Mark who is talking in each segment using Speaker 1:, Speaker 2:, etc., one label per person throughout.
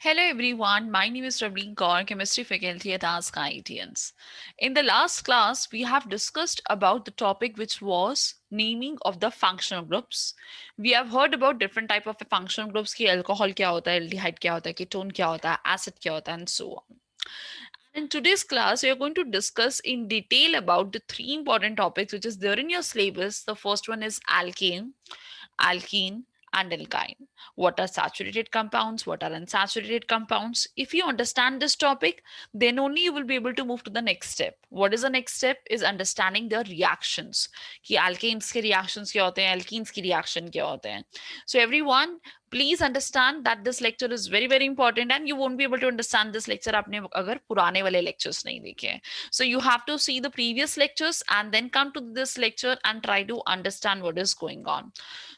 Speaker 1: Hello everyone, my name is Raveen Kaur, chemistry faculty at Ask IITians. In the last class, we have discussed about the topic which was naming of the functional groups. We have heard about different type of functional groups ki alcohol kya hota hai, aldehyde kya hota hai, ketone kya hota hai, acid kya hota hai, and so on. In today's class, we are going to discuss in detail about the three important topics which is there in your syllabus. The first one is alkane, alkene, and alkyne. What are saturated compounds? What are unsaturated compounds? If you understand this topic, then only you will be able to move to the next step. What is the next step? Is understanding the reactions. कि alkanes के reactions क्या होते हैं, alkenes की reaction क्या होते हैं. So everyone, please understand that this lecture is very very important and you won't be able to understand this lecture आपने अगर पुराने वाले lectures नहीं देखे हैं. So you have to see the previous lectures and then come to this lecture and try to understand what is going on.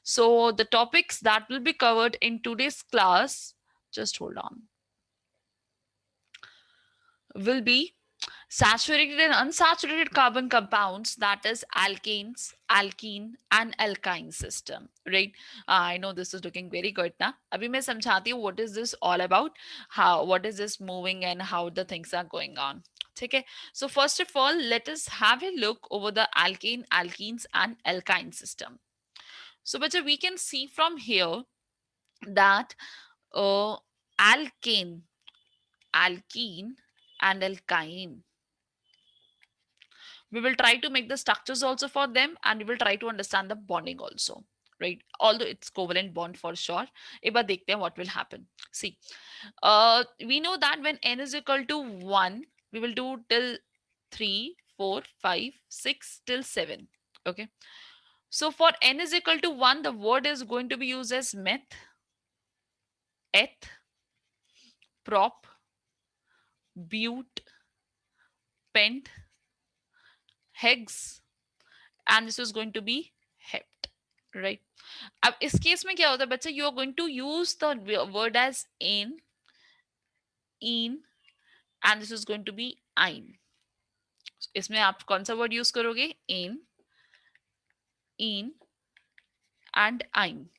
Speaker 1: So the topics that will be covered in today's class, just hold on, will be saturated and unsaturated carbon compounds, that is alkanes, alkene and alkyne system, right? I know this is looking very good now. Abhi main samjhati hu what is this all about, how what is this moving and how the things are going on. Okay, so first of all, let us have a look over the alkane, alkenes and alkyne system. So bacha, we can see from here that alkane, alkene and alkyne, we will try to make the structures also for them and we will try to understand the bonding also, right? Although it's covalent bond for sure. एक बार देखते हैं what will happen. See, we know that when n is equal to 1, we will do till 3, 4, 5, 6 till 7. Okay, so for n is equal to 1, the word is going to be used as meth, eth, prop, but, pent, hex, and this is going to be hept, right? अब इस case में क्या होता है बच्चा, you are going to use the word as in, in, and this is going to be yne. इसमें आप कौन सा वर्ड यूज करोगे? इन and ein.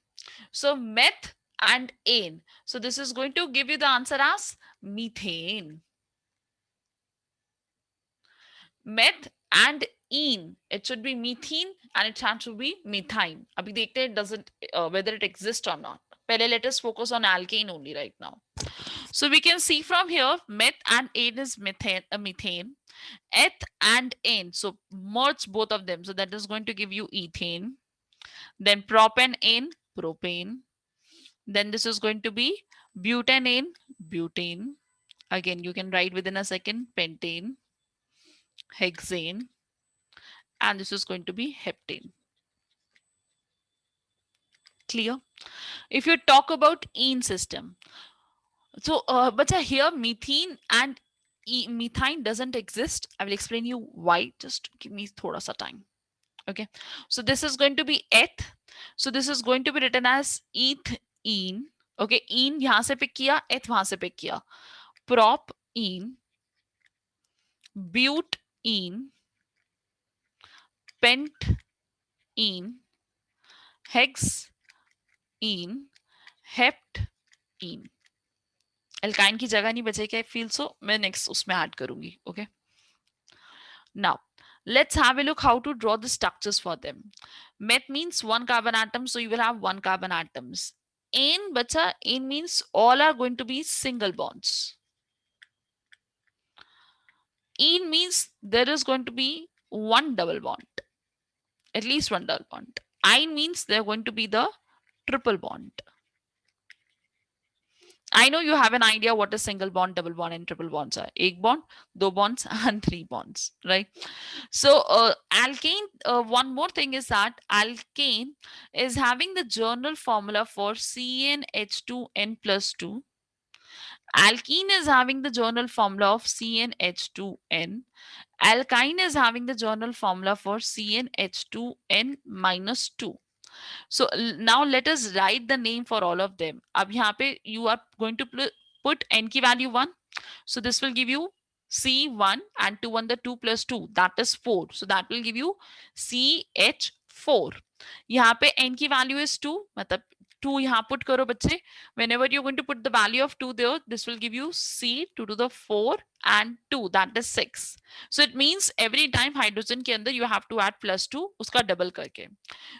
Speaker 1: So meth and ane. So this is going to give you the answer as methane. Meth and ene. It should be methane and it has to be methine. अभी देखते हैं doesn't whether it exists or not. पहले let us focus on alkane only right now. So we can see from here meth and ane is methane, methane. Eth and ane. So merge both of them. So that is going to give you ethane. Then propane, ane, propane. Then this is going to be butanane, butane. Again, you can write within a second, pentane, hexane, and this is going to be heptane. Clear? If you talk about ene system, so but here methane and methane doesn't exist. I will explain you why. Just give me thoda sa time. Okay, so this is going to be eth. So this is going to be written as ethene. Okay, ene yahan se pick kiya, eth wahan se pick kiya. Prop ene, butene, pentene, hexene, heptene. Alkyne की जगह नहीं बचेगी, I feel so मैं next उसमें add करूंगी. Okay, now let's have a look how to draw the structures for them. Meth means one carbon atom, so you will have one carbon atoms. Ane, bacha, ane means all are going to be single bonds. Ene means there is going to be one double bond, at least one double bond. Ine means they're going to be the triple bond. I know you have an idea what a single bond, double bond, and triple bonds are. Ek bond, do bonds, and three bonds, right? So alkane, one more thing is that alkane is having the general formula for CnH2n plus 2. Alkene is having the general formula of CnH2n. Alkyne is having the general formula for CnH2n minus 2. So now let us write the name for all of them. अब यहाँ पे you are going to put n की value 1. So this will give you C1 and 2 on the 2 plus 2, that is 4. So that will give you CH4. यहाँ पे n की value is 2, मतलब 2 यहाँ put करो बच्चे. Whenever you're going to put the value of 2 there, this will give you C 2 to the 4 and 2, that is 6. So it means every time hydrogen के अंदर you have to add plus 2 उसका double करके.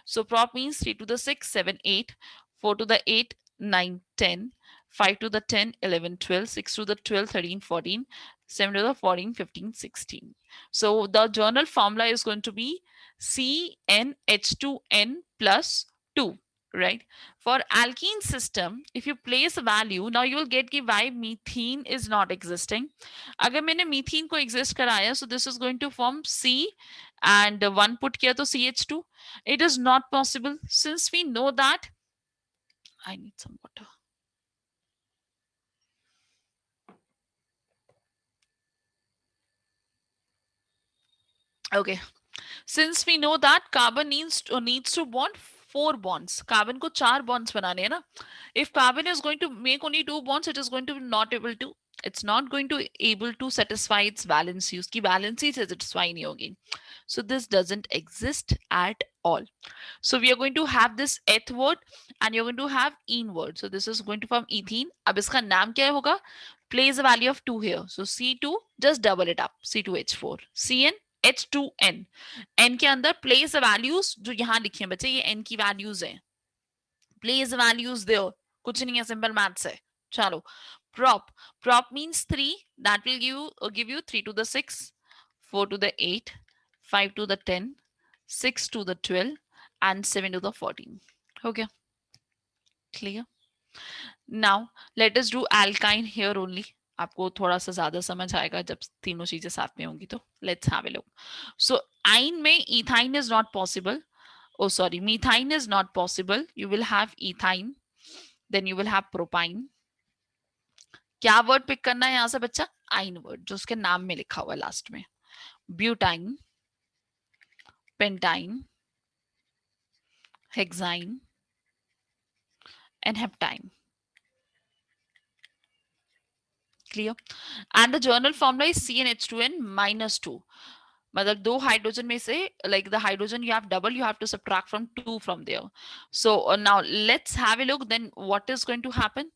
Speaker 1: So prop means 3 to the 6 7 8, 4 to the 8 9 10, 5 to the 10 11 12, 6 to the 12 13 14, 7 to the 14 15 16. So the journal formula is going to be CnH2n plus 2, right? For alkene system, if you place a value, now you will get कि why methane is not existing. अगर मैंने methane को exist कराया, so this is going to form C and 1 put किया तो CH2. It is not possible since we know that. I need some water. Okay, since we know that carbon needs to bond 4 bonds. Carbon को 4 bonds बनाने हैं ना. If carbon is going to make only 2 bonds, it is going to be not able to, it's not going to able to satisfy its valency. उसकी valency satisfy नहीं होगी. So this doesn't exist at all. So we are going to have this eth word and you're going to have ene word. So this is going to form ethene. अब इसका नाम क्या होगा? Place a value of 2 here. So C2, just double it up. C2H4. Cn H2n. n के अंदर place the values जो यहाँ लिखे हैं बच्चे, ये n की values हैं. Place values there. कुछ नहीं है, simple maths है. चलो. Prop means 3. That will give you 3 to the 6, 4 to the 8, 5 to the 10, 6 to the 12 and 7 to the 14. Okay. Clear? Now let us do alkyne here only. आपको थोड़ा सा ज्यादा समझ आएगा जब तीनों चीजें साथ में होंगी तो. Let's have a look. So ine में ethyne is not possible. Oh sorry, methane is not possible. You will have ethyne, then you will have propine. क्या वर्ड पिक करना है यहां से बच्चा? आइन वर्ड, जो उसके नाम में लिखा हुआ लास्ट में. Butyne, pentyne, hexyne and heptine. Clear? And the journal formula is CnH2n minus 2. मतलब दो हाइड्रोजन में से, like the hydrogen you have double, you have to subtract from 2 from there. So now let's have a look then what is going to happen.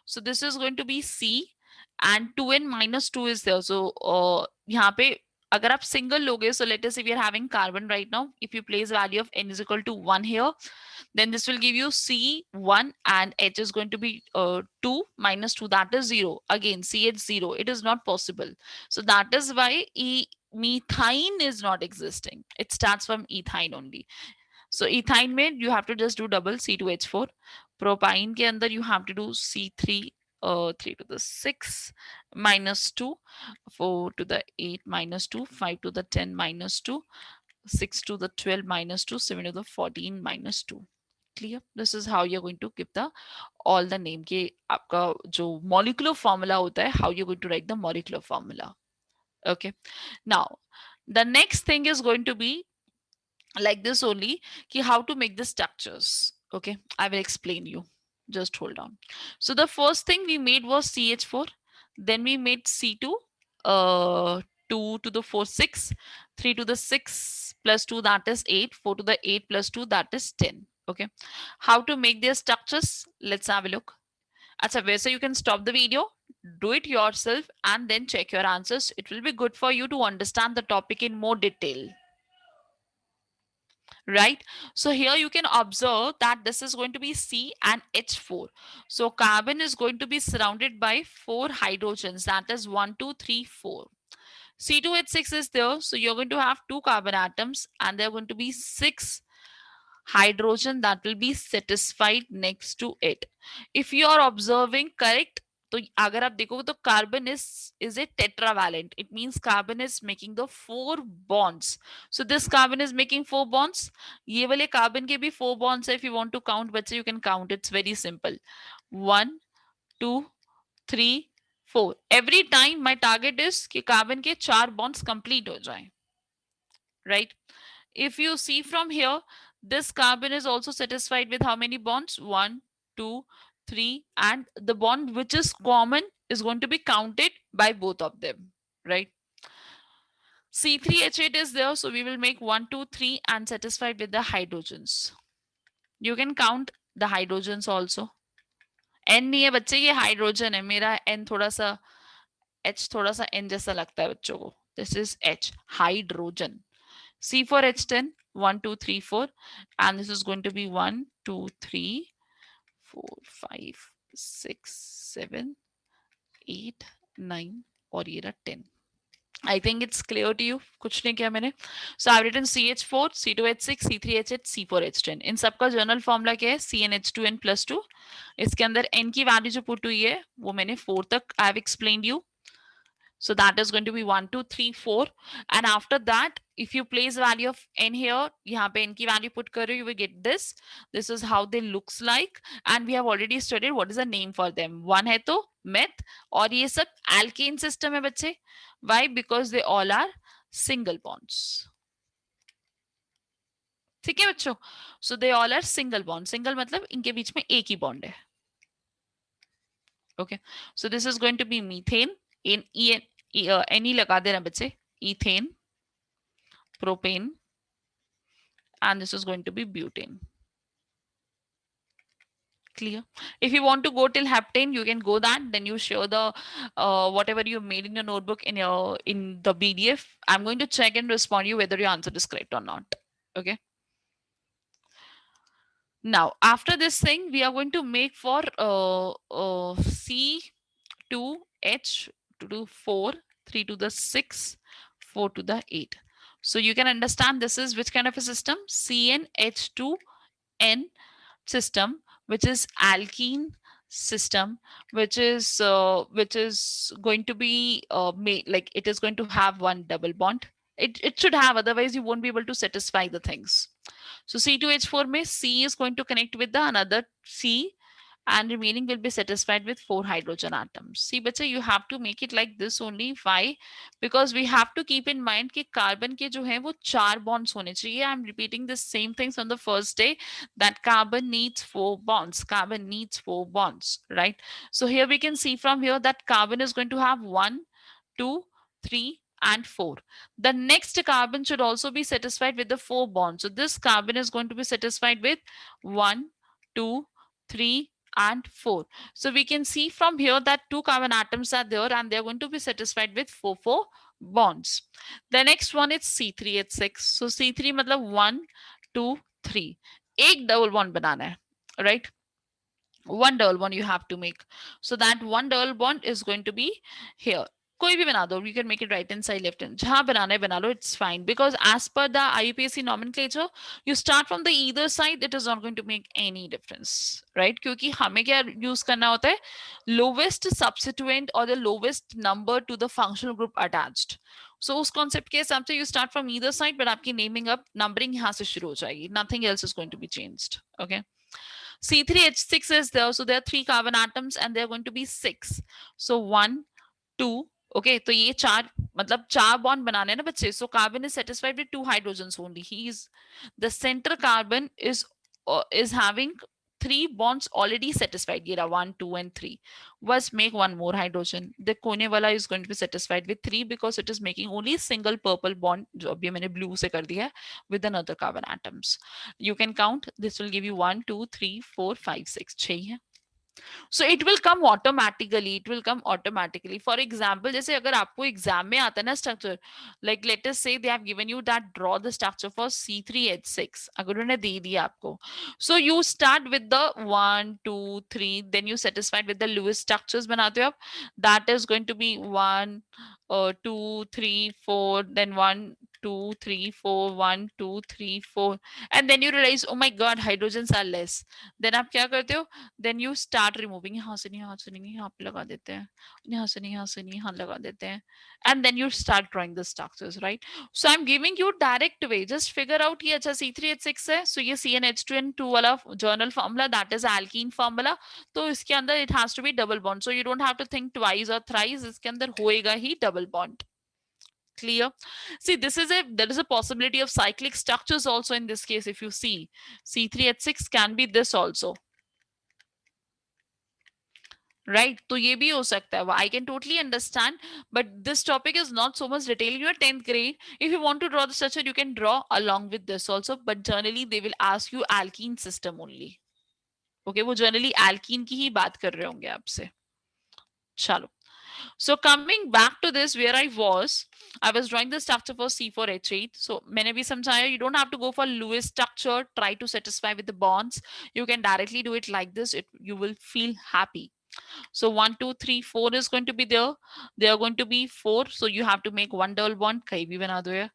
Speaker 1: So this is going to be C and 2n minus 2 is there. So यहाँ पे अगर आप single लोगे, so let us say we are having carbon right now. If you place value of n is equal to 1 here, then this will give you C1 and H is going to be 2 minus 2, that is 0. Again, CH 0. It is not possible. So that is why methane is not existing. It starts from ethyne only. So ethyne में you have to just do double C2H4. Propine के अंदर you have to do C3 3 to the 6 minus 2, 4 to the 8 minus 2, 5 to the 10 minus 2, 6 to the 12 minus 2, 7 to the 14 minus 2. Clear? This is how you're going to give the all the name के आपका जो molecular formula होता है, how you're going to write the molecular formula. Okay. Now the next thing is going to be like this only, ki how to make the structures. Okay, I will explain you. Just hold on. So the first thing we made was CH4, then we made C2, 2 to the 4 6, 3 to the 6 plus 2, that is 8, 4 to the 8 plus 2, that is 10. Okay, how to make their structures? Let's have a look. Acha, वैसे you can stop the video, do it yourself and then check your answers. It will be good for you to understand the topic in more detail. Right? So here you can observe that this is going to be C and H4. So carbon is going to be surrounded by 4 hydrogens, that is 1 2 3 4. C2H6 is there, so you're going to have 2 carbon atoms and there are going to be 6 hydrogen that will be satisfied next to it. If you are observing correct, तो अगर आप देखोगे तो carbon is a tetravalent. It means carbon is making the 4 bonds. So this carbon is making 4 bonds. ये वाले carbon के भी 4 bonds है. If you want to count, बच्चे, you can count. It's very simple. 1 2 3 4. Every time my target is कि carbon के 4 bonds complete हो जाए. Right? If you see from here, this carbon is also satisfied with how many bonds? 1 2 3, and the bond which is common is going to be counted by both of them, right? C3H8 is there, so we will make 1 2 3 and satisfied with the hydrogens. You can count the hydrogens also. N नहीं है बच्चे, ये hydrogen है मेरा, N थोड़ा सा, H थोड़ा सा N जैसा लगता है बच्चों को. This is H, hydrogen. C for H10, 1, 2, 3, 4, and this is going to be 1, 2, 3, 4, 5, 6, 7, 8, 9 और ये रहा 10. I think it's clear to you. कुछ नहीं किया मैंने. So I've written CH4, C2H6, C3H8, C4H10. इन सबका जनरल फॉर्मूला क्या है? CnH2n plus 2. इसके अंदर n की वैल्यू जो पुट हुई है वो मैंने 4 तक I have explained you. So that is going to be 1, 2, 3, 4. And after that, if you place value of n here, यहाँ पे n की value put करो, you will get this. This is how they looks like. And we have already studied what is the name for them. One है तो meth, और ये सब alkane system है बच्चे. Why? Because they all are single bonds. ठीक है बच्चों? So they all are single bond. Single मतलब इनके बीच में एक ही bond है. Okay. So this is going to be methane. In Ne लगा देना बच्चे. Ethane, propane, and this is going to be butane. Clear? If you want to go till heptane, you can go that. Then you show the whatever you made in your notebook in the PDF. I'm going to check and respond you whether your answer is correct or not. Okay. Now after this thing, we are going to make for C2H to do 4, 3 to the 6, 4 to the 8. So you can understand this is which kind of a system? CnH2n system, which is alkene system, which is going to be made like it is going to have one double bond. It should have, otherwise you won't be able to satisfy the things. So C2H4 में C is going to connect with the another C, and remaining will be satisfied with 4 hydrogen atoms. See बच्चे, you have to make it like this only. Why? Because we have to keep in mind कि carbon के जो हैं वो 4 bonds होने चाहिए. I'm repeating the same things on the first day, that carbon needs 4 bonds. Carbon needs 4 bonds, right? So here we can see from here that carbon is going to have 1, 2, 3, and 4. The next carbon should also be satisfied with the 4 bonds. So this carbon is going to be satisfied with 1, 2, 3, and 4. So we can see from here that 2 carbon atoms are there and they're going to be satisfied with 4 bonds. The next one is C3H6. So C3 मतलब 1, 2, 3. एक double bond बनाना है, right? One double bond you have to make. So that one double bond is going to be here. कोई भी बना दो, you can make it right hand side, left hand, जहां बनाना है बना लो, it's fine. Because as per the IUPAC nomenclature, you start from the either side, it is not going to make any difference, right? क्योंकि हमें क्या use करना होता है? Lowest substituent or the lowest number to the functional group attached. So उस concept के हिसाब से you start from either side, but आपकी naming up, numbering यहाँ से शुरू हो जाएगी. Nothing else is going to be changed, okay? C3H6 is there, so there are 3 carbon atoms and they're going to be 6. So 1, 2, okay, तो ये 4 मतलब 4 bond बनाने ना बच्चे. So carbon is satisfied with 2 hydrogens only. The center carbon is having 3 bonds already satisfied. ये 1, 2, and 3. Was make one more hydrogen. The कोने वाला is going to be satisfied with 3 because it is making only single purple bond, जो अभी मैंने blue से कर दिया है, with another carbon atoms. You can count. This will give you 1, 2, 3, 4, 5, 6. 6 है. So it will come automatically. It will come automatically. For example, जैसे अगर आपको एग्जाम में आता है ना structure, like let us say they have given you that draw the structure for C3H6. अगर उन्होंने दे दिया आपको, so you start with the 1, 2, 3, then you satisfied with the Lewis structures बनाते हो आप. That is going to be 1, 2, 3, 4, then 1, 2, 3, 4, 1, 2, 3, 4, and then you realize, oh my god, hydrogens are less. Then आप क्या करते हो? Then you start removing. यहाँ से नहीं, यहाँ से नहीं, यहाँ पे लगा देते हैं, यहाँ से नहीं, यहाँ से नहीं, यहाँ लगा देते हैं, and then you start drawing the structures, right? So I'm giving you direct way. Just figure out ये अच्छा C3H6 है, so ये CnH2n2 वाला journal formula, that is alkene formula. तो इसके अंदर it has to be double bond, so you don't have to think twice or thrice. इसके अंदर होएगा ही double bond. Clear? See, there is a possibility of cyclic structures also in this case. If you see, C3H6 can be this also, right? तो ये भी हो सकता है. I can totally understand, but this topic is not so much detailed in your 10th grade. If you want to draw the structure, you can draw along with this also, but generally they will ask you alkene system only. Okay, वो generally alkene की ही बात कर रहे होंगे आपसे. चलो. So coming back to this, where I was drawing the structure for C4H8. So मैंने भी समझाया, you don't have to go for Lewis structure. Try to satisfy with the bonds. You can directly do it like this. You will feel happy. So 1, 2, 3, 4 is going to be there. There are going to be 4. So you have to make one double bond. कहीं भी बना दो यार,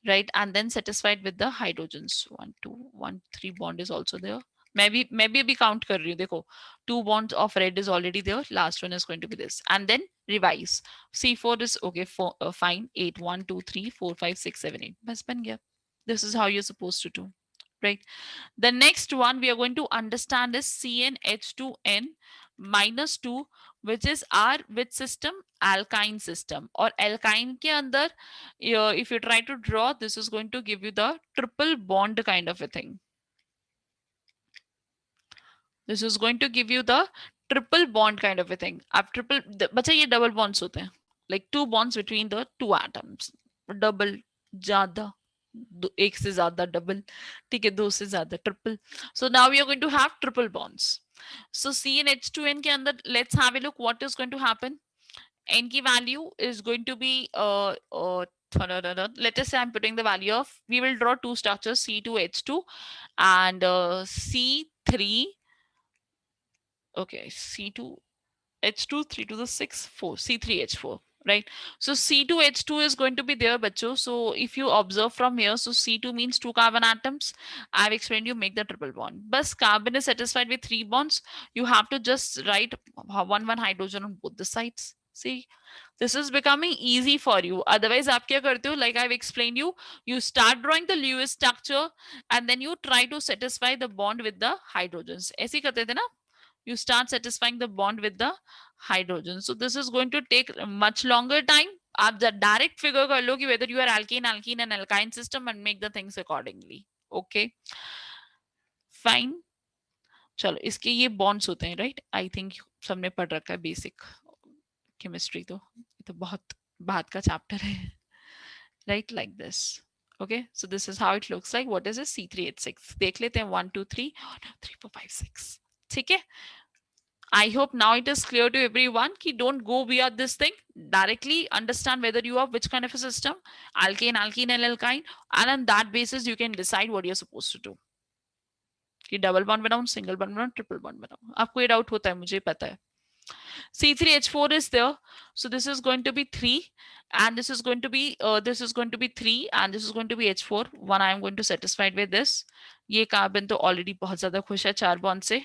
Speaker 1: right? And then satisfied with the hydrogens. 1, 2, 1, 3 bond is also there. मैं भी अभी count कर रही हूँ. देखो, 2 bonds of red is already there. Last one is going to be this. And then revise. C4 is okay, fine. 8, 1, 2, 3, 4, 5, 6, 7, 8. बस बन गया. This is how you're supposed to do, right? The next one we are going to understand is CnH2n minus 2, which is our which system? Alkyne system. Or alkyne के अंदर, if you try to draw, this is going to give you the triple bond kind of a thing. This is going to give you the triple bond kind of a thing. अब triple, बच्चा ये double bonds होते हैं, like 2 bonds between the 2 atoms. Double ज्यादा, एक से ज्यादा double, ठीक है, 2 से ज्यादा triple. So now we are going to have triple bonds. So CnH2n के अंदर, let's have a look what is going to happen. N की value is going to be let us say I'm putting the value of, we will draw two structures, C2H2 and C3. Okay, C2H2, 3 to the 6, 4, C3H4, right? So C2H2 is going to be there, bacho. So if you observe from here, so C2 means 2 carbon atoms. I've explained you make the triple bond. But carbon is satisfied with 3 bonds. You have to just write one hydrogen on both the sides. See, this is becoming easy for you. Otherwise, aap kya karte ho? Like I've explained you start drawing the Lewis structure and then you try to satisfy the bond with the hydrogens. ऐसे करते थे ना? You start satisfying the bond with the hydrogen. So this is going to take much longer time. आप direct figure कर लो कि whether you are alkane, alkene and alkyne system and make the things accordingly. Okay. Fine. चलो, इसके ये bonds होते हैं, right? I think सबने पढ़ रखा है basic chemistry, तो बहुत बात का chapter है. Right, like this. Okay, so this is how it looks like. What is a C3H6? देख लेते हैं 1, 2, 3, 3, 4, 5, 6. ठीक है. I hope now it is clear to everyone कि don't go beyond this thing. Directly understand whether you are which kind of a system, alkane, alkene, and alkyne, and on that basis you can decide what you're supposed to do. कि double bond बनाऊं, single bond बनाऊं, triple bond बनाऊं. आपको ये doubt होता है, मुझे पता है. C3H4 is there, so this is going to be 3, and this is going to be 3, and this is going to be H4. One I am going to satisfied with this. ये carbon तो already बहुत ज़्यादा खुश है 4 bond से.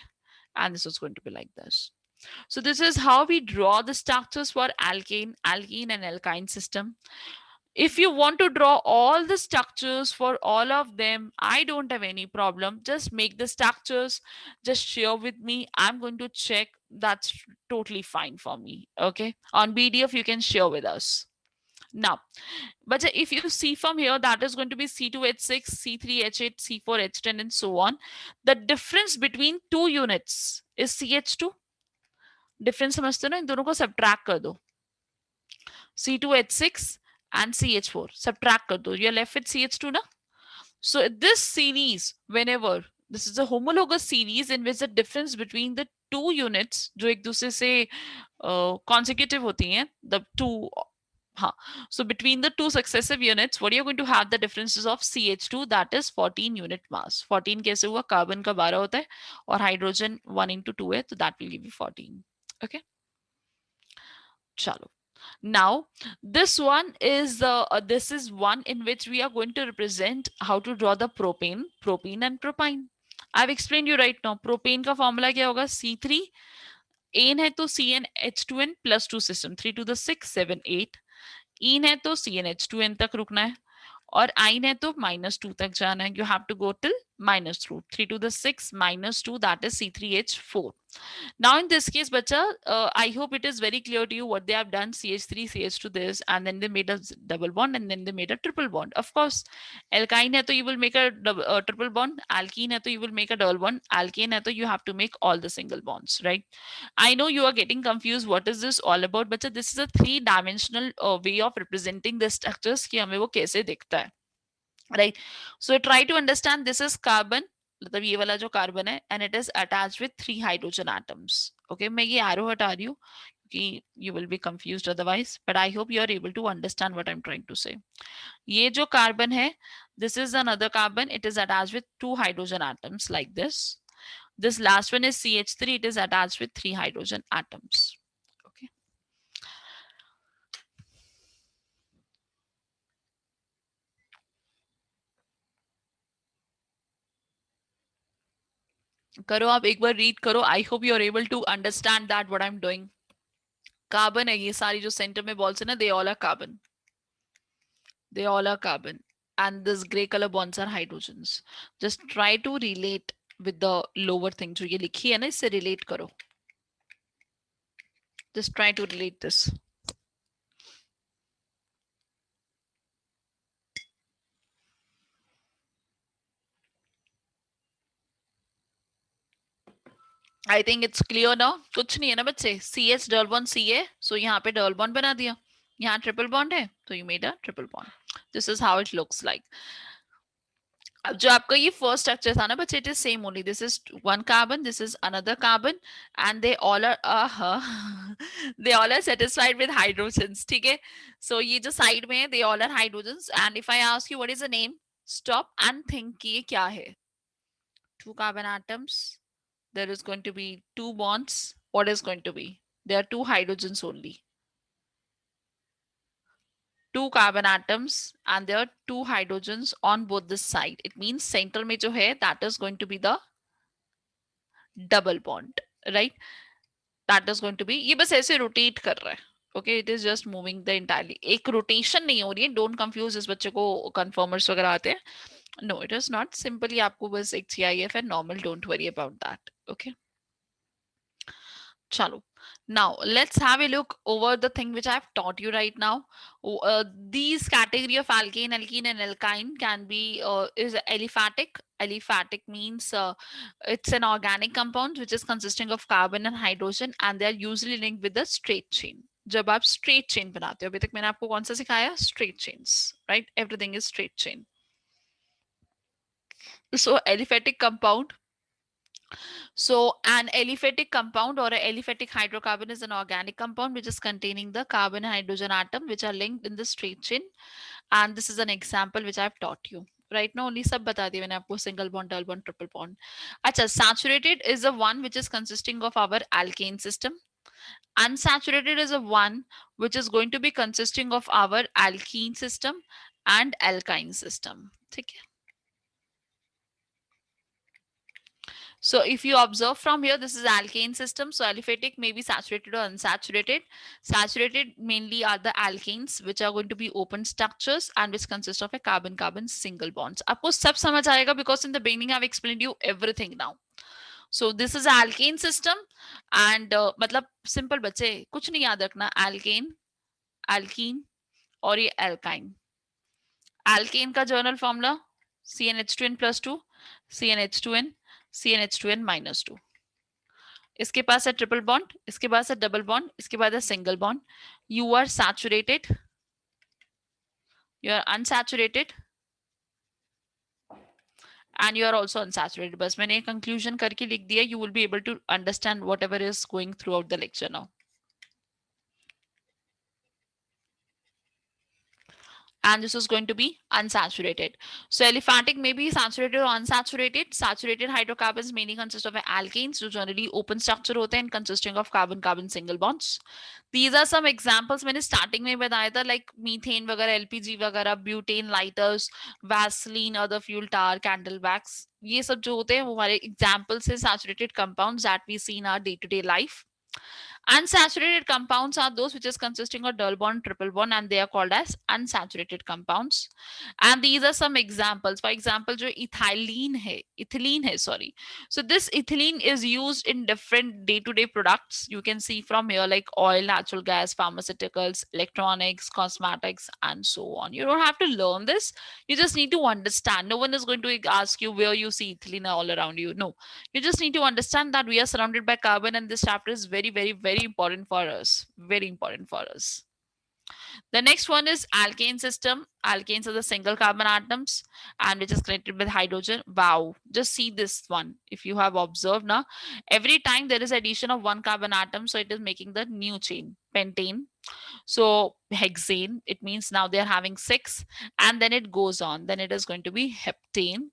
Speaker 1: And this is going to be like this. So this is how we draw the structures for alkane, alkene and alkyne system. If you want to draw all the structures for all of them, I don't have any problem. Just make the structures, just share with me. I'm going to check. That's totally fine for me. Okay. On PDF, you can share with us. Now, but if you see from here, that is going to be C2H6, C3H8, C4H10, and so on. The difference between two units is CH2. Difference समझते हो ना? इन दोनों को subtract कर दो. C2H6 and CH4 subtract कर दो. You're left with CH2 ना? So this series, whenever this is a homologous series in which the difference between the two units जो एक दूसरे से consecutive होती हैं, the two. So between the two successive units, what you're going to have the differences of CH2, that is 14 unit mass. 14 कैसे हुआ? Carbon का 12 होता है और hydrogen 1 into 2 है, so that will give you 14. Okay. चलो. Now this one is this is one in which we are going to represent how to draw the propane and propyne. I've explained you right now. Propane का formula क्या होगा? C3 N है तो CnH2n plus 2 system, 3 to the 6, 7, 8. इन है तो CnH2n तक रुकना है और आइन है तो -2 तक जाना है. You have to go till -2, 3 to the 6 -2, that is C3H4. Now in this case, bacha, I hope it is very clear to you what they have done. CH3, CH2 this, and then they made a double bond, and then they made a triple bond. Of course, alkyne hai to you will make a triple bond. Alkene hai to you will make a double bond. Alkane hai to you have to make all the single bonds, right? I know you are getting confused. What is this all about? Bacha, this is a 3-dimensional way of representing the structures कि हमें वो कैसे दिखता है, right? So try to understand. This is carbon. मतलब ये वाला जो कार्बन है, and it is attached with 3 hydrogen atoms. Okay, मैं ये एरो हटा रही हूँ क्योंकि you will be confused otherwise, but I hope you are able to understand what I am trying to say. ये जो कार्बन है, this is another carbon, it is attached with 2 hydrogen atoms like this. This last one is CH3, it is attached with 3 hydrogen atoms. Okay. करो आप एक बार read करो. I hope you are able to understand that what I am doing. Carbon है ये सारी जो centre में बॉल्स है ना, they all are carbon. They all are carbon. And this gray color bonds are hydrogens. Just try to relate with the lower thing. जो ये लिखी है ना, इससे relate करो. Just try to relate this. I think it's clear ना. कुछ नहीं है ना बच्चे. C H double bond C A, so यहाँ पे डबल बॉन्ड बना दिया. यहाँ ट्रिपल बॉन्ड है तो you made a triple bond. This is how it looks like. अब जो आपका ये फर्स्ट स्ट्रक्चर था ना बच्चे, it is same only. This is one carbon, this is another carbon, and they all are they all are satisfied with hydrogens. ठीक है, so ये जो साइड में है, they all are hydrogens. And if I ask you what is the name, stop and think कि ये क्या है. Two carbon atoms, there is going to be two bonds. What is going to be? There are two hydrogens only. Two carbon atoms and there are two hydrogens on both the side. It means center में जो है, that is going to be the double bond, right? That is going to be, ये बस ऐसे rotate कर रहा है. Okay, it is just moving the entirely. एक rotation नहीं हो रही है. Don't confuse इस बच्चे को conformers वगैरह आते हैं. No, it is not. Simply आपको बस एक GIF है normal. Don't worry about that. Okay. Chalo. Now let's have a look over the thing which I have taught you right now. These category of alkane, alkene, and alkyne can be is aliphatic. Aliphatic means it's an organic compound which is consisting of carbon and hydrogen, and they are usually linked with the straight chain. जब आप straight chain बनाते हो, अभी तक मैंने आपको कौन सा सिखाया? Straight chains, right? Everything is straight chain. So aliphatic compound. So an aliphatic compound or an aliphatic hydrocarbon is an organic compound which is containing the carbon and hydrogen atom which are linked in the straight chain. And this is an example which I have taught you. Right now only सब बता दिया मैंने आपको. Single bond, double bond, triple bond. अच्छा, saturated is the one which is consisting of our alkane system. Unsaturated is the one which is going to be consisting of our alkene system and alkyne system. ठीक है. So if you observe from here, this is alkane system. So aliphatic may be saturated or unsaturated. Saturated mainly are the alkanes, which are going to be open structures and which consist of a carbon-carbon single bonds. आपको सब समझ आएगा because in the beginning I've explained you everything now. So this is alkane system and मतलब simple बच्चे, कुछ नहीं याद रखना. Alkane, alkene और ये alkyne. Alkane का journal formula CnH2n plus 2, CnH2n, CnH2n minus 2. इसके पास है ट्रिपल बॉन्ड, इसके पास है डबल बॉन्ड, इसके बाद है single bond. You are saturated, you are unsaturated and you are also unsaturated. बस मैंने कंक्लूजन करके लिख दिया. You will be able to understand whatever is going throughout the lecture now. And this is going to be unsaturated. So aliphatic may be saturated or unsaturated. Saturated hydrocarbons mainly consist of alkanes, जो generally open structure होते हैं and consisting of carbon-carbon single bonds. These are some examples मैंने starting में बताया था, like methane वगैरह, LPG वगैरह, butane lighters, Vaseline, other fuel tar, candle wax. ये सब जो होते हैं वो हमारे examples है saturated compounds that we see in our day-to-day life. Unsaturated compounds are those which is consisting of double bond, triple bond, and they are called as unsaturated compounds. And these are some examples. For example, जो ethylene है, sorry. So this ethylene is used in different day-to-day products. You can see from here like oil, natural gas, pharmaceuticals, electronics, cosmetics, and so on. You don't have to learn this. You just need to understand. No one is going to ask you where you see ethylene all around you. No, you just need to understand that we are surrounded by carbon, and this chapter is very, very, very important for us. Very important for us. The next one is alkane system. Alkanes are the single carbon atoms and which is connected with hydrogen. Wow, just see this one. If you have observed now, every time there is addition of one carbon atom, so it is making the new chain. Pentane, so hexane, it means now they are having six, and then it goes on. Then it is going to be heptane,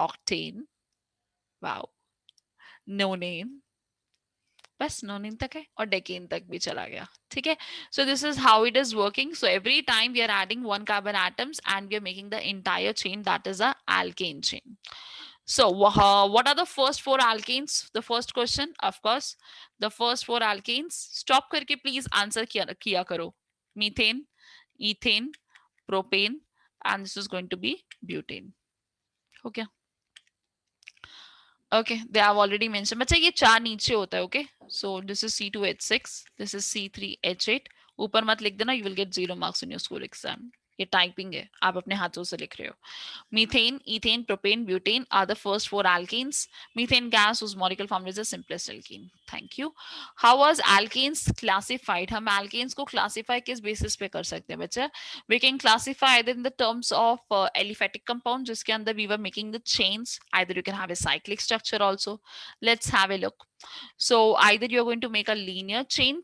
Speaker 1: octane, wow, nonane, बस नोनिन तक है और decane तक भी चला गया ठीक है so this is how it is working so every time we are adding one carbon atoms and we are making the entire chain that is a alkane chain so what are the first four alkanes the first question of course the first four alkanes stop करके please answer किया करो methane ethane propane and this is going to be butane okay okay they have already mentioned बच्चा ये चार नीचे होता है okay so this is C2H6 this is C3H8 ऊपर मत लिख देना you will get 0 marks in your school exam ये टाइपिंग है आप अपने हाथों से लिख रहे हो methane ethane propane butane are the first four alkanes methane gas whose molecular formula is the simplest alkene thank you how was alkanes classified हम alkanes को classify किस basis पे कर सकते हैं बच्चा we can classify either in the terms of aliphatic compound जिसके अंदर we were making the chains either you can have a cyclic structure also let's have a look so either you're going to make a linear chain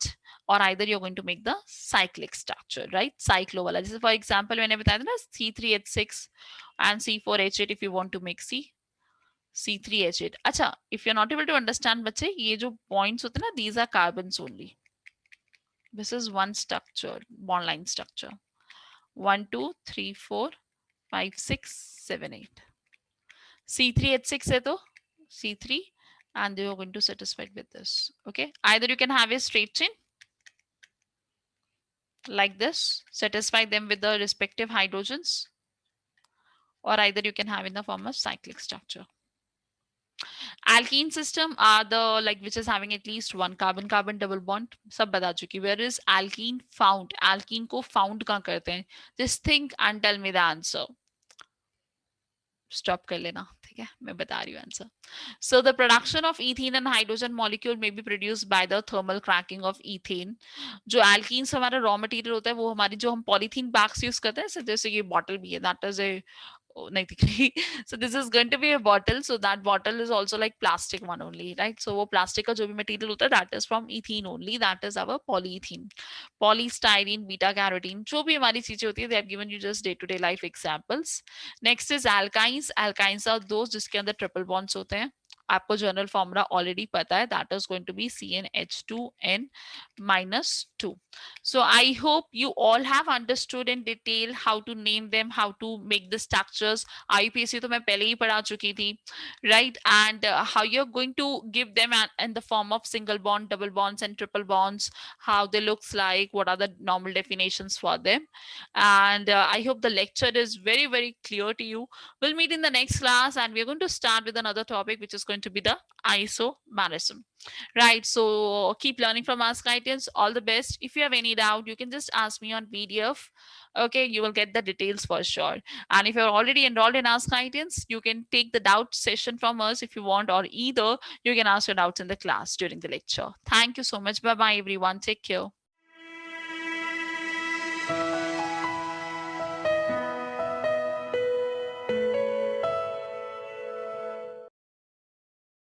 Speaker 1: or either you're going to make the cyclic structure right cyclo wala this is for example मैंने बताया था ना C3H6 and C4H8 if you want to make C3H8 अच्छा if you're not able to understand बच्चे ये जो points होते हैं ना these are carbons only this is one structure bond line structure 1 2 3 4 5 6 7 8 C3H6 है तो C3 and they are going to satisfied with this okay either you can have a straight chain like this satisfy them with the respective hydrogens or either you can have in the form of cyclic structure alkene system are the like which is having at least one carbon carbon double bond sab bata chuki where is alkene found alkene ko found kahan karte hain just think and tell me the answer stop कर लेना ठीक है मैं बता रही हूँ answer so the production of ethane and hydrogen molecule may be produced by the thermal cracking of ethane जो alkenes हमारा रॉ मटेरियल होता है वो हमारी जो हम पॉलीथीन बैग्स यूज करते हैं जैसे ये बॉटल भी है दैट इज ए नहीं दिख रही so this is going to be a bottle so that bottle is also like plastic one only right so वो plastic का जो भी material होता है that is from ethene only that is our polyethene polystyrene beta carotene जो भी हमारी चीजें होती है they have given you just day to day life examples next is alkynes alkynes are those जिसके अंदर triple bonds होते हैं आपको जनरल फॉर्मूला ऑलरेडी पता है that is going to be CnH2n -2 so I hope you all have understood in detail how to name them how to make the structures IUPAC तो मैं पहले ही पढ़ा चुकी थी right and how you're going to give them in the form of single bond double bonds and triple bonds how they looks like what are the normal definitions for them and I hope the lecture is very very clear to you we'll meet in the next class and we're going to start with another topic which is going to be the isomerism right so keep learning from us guidance all the best if you have any doubt you can just ask me on PDF okay you will get the details for sure and if you're already enrolled in ask guidance you can take the doubt session from us if you want or either you can ask your doubts in the class during the lecture thank you so much bye bye everyone take care